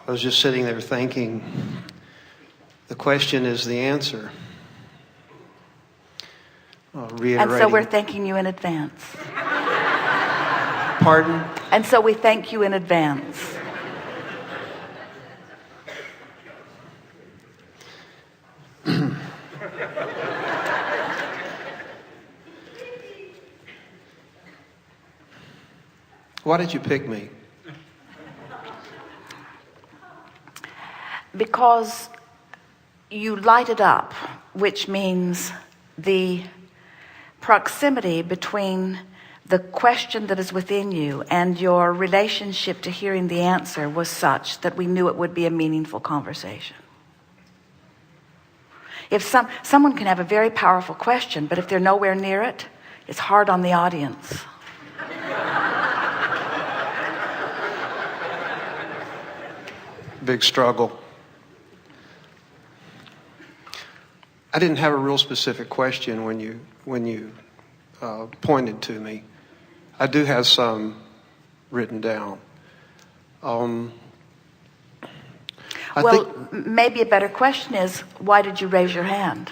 I was just sitting there thinking, the question is the answer. Reiterating. And so we're thanking you in advance. Pardon? And so we thank you in advance. Why did you pick me? Because you light it up, which means the proximity between the question that is within you and your relationship to hearing the answer was such that we knew it would be a meaningful conversation. If someone can have a very powerful question, but if they're nowhere near it, it's hard on the audience. Big struggle. I didn't have a real specific question when you pointed to me. I do have some written down. Maybe a better question is, why did you raise your hand?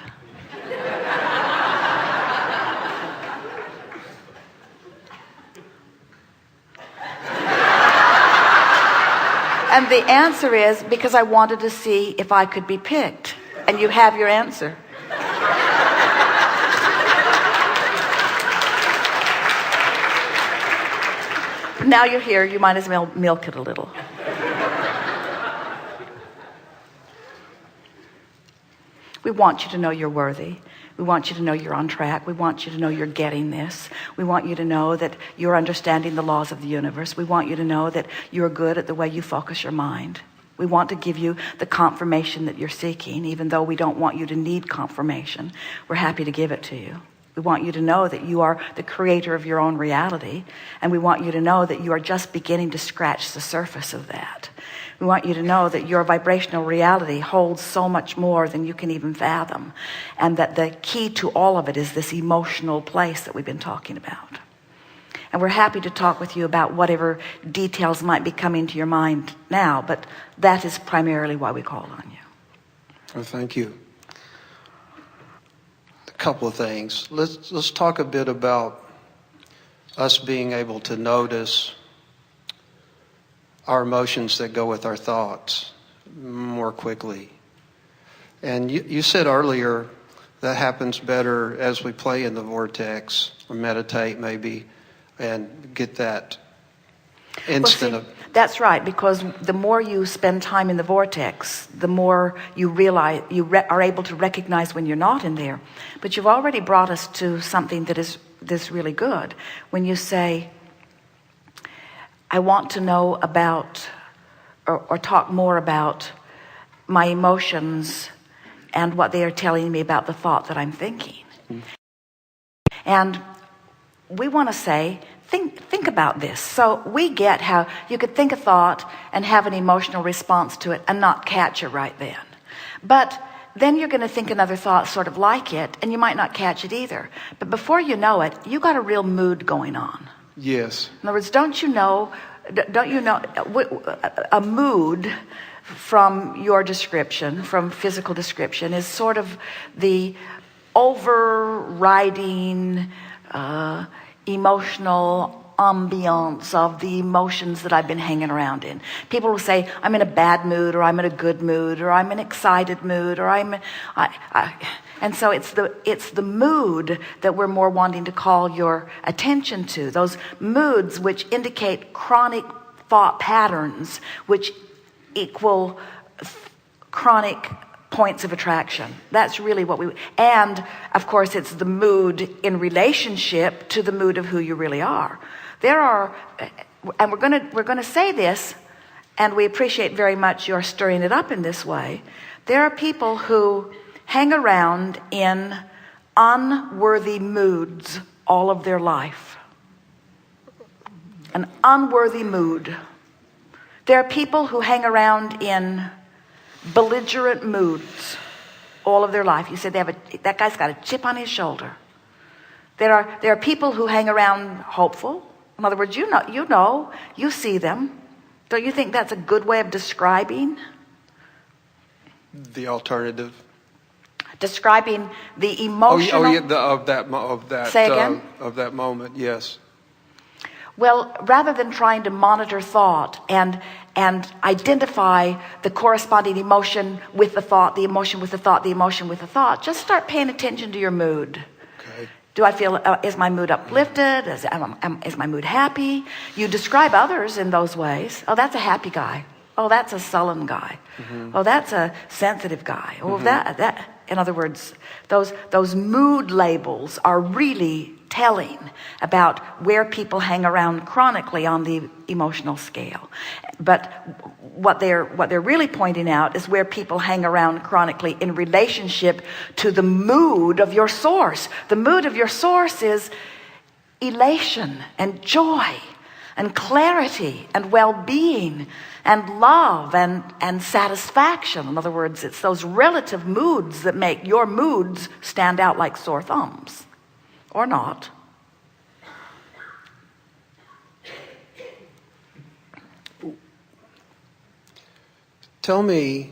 And the answer is, because I wanted to see if I could be picked. And you have your answer. Now you're here, you might as well milk it a little. We want you to know you're worthy. We want you to know you're on track. We want you to know you're getting this. We want you to know that you're understanding the laws of the universe. We want you to know that you're good at the way you focus your mind. We want to give you the confirmation that you're seeking, even though we don't want you to need confirmation. We're happy to give it to you. We want you to know that you are the creator of your own reality, and we want you to know that you are just beginning to scratch the surface of that. We want you to know that your vibrational reality holds so much more than you can even fathom, and that the key to all of it is this emotional place that we've been talking about. And we're happy to talk with you about whatever details might be coming to your mind now, but that is primarily why we called on you. Well, thank you. A couple of things. Let's talk a bit about us being able to notice our emotions that go with our thoughts more quickly. And you said earlier that happens better as we play in the vortex or meditate maybe and get that instant. That's right, because the more you spend time in the vortex, the more you realize are able to recognize when you're not in there. But you've already brought us to something that is really good. When you say, I want to know about or talk more about my emotions and what they are telling me about the thought that I'm thinking. Mm. And we want to say, think about this. So we get how you could think a thought and have an emotional response to it and not catch it right then. But then you're going to think another thought sort of like it, and you might not catch it either. But before you know it, you got a real mood going on. Yes. In other words, don't you know a mood from your description, from physical description, is sort of the overriding emotional ambiance of the emotions that I've been hanging around in. People will say, I'm in a bad mood, or I'm in a good mood, or I'm in an excited mood, or and so it's the mood that we're more wanting to call your attention to. Those moods which indicate chronic thought patterns, which equal chronic points of attraction. That's really what and of course it's the mood in relationship to the mood of who you really are. And we're gonna say this, and we appreciate very much your stirring it up in this way. There are people who hang around in unworthy moods all of their life. An unworthy mood. There are people who hang around in belligerent moods all of their life. You said that guy's got a chip on his shoulder. There are people who hang around hopeful. In other words, you see them, Don't you think that's a good way of describing? The alternative. Describing the emotional. Of that. Say again? Of that moment. Yes. Well, rather than trying to monitor thought and identify the corresponding emotion with the thought, the emotion with the thought, the emotion with the thought, just start paying attention to your mood. Okay. Do I feel, is my mood uplifted? Is my mood happy? You describe others in those ways. Oh, that's a happy guy. Oh, that's a sullen guy. Mm-hmm. Oh, that's a sensitive guy. Oh, that. In other words, those mood labels are really telling about where people hang around chronically on the emotional scale. But what they're really pointing out is where people hang around chronically in relationship to the mood of your source. The mood of your source is elation and joy and clarity and well-being and love and satisfaction. In other words, it's those relative moods that make your moods stand out like sore thumbs. Or not. Tell me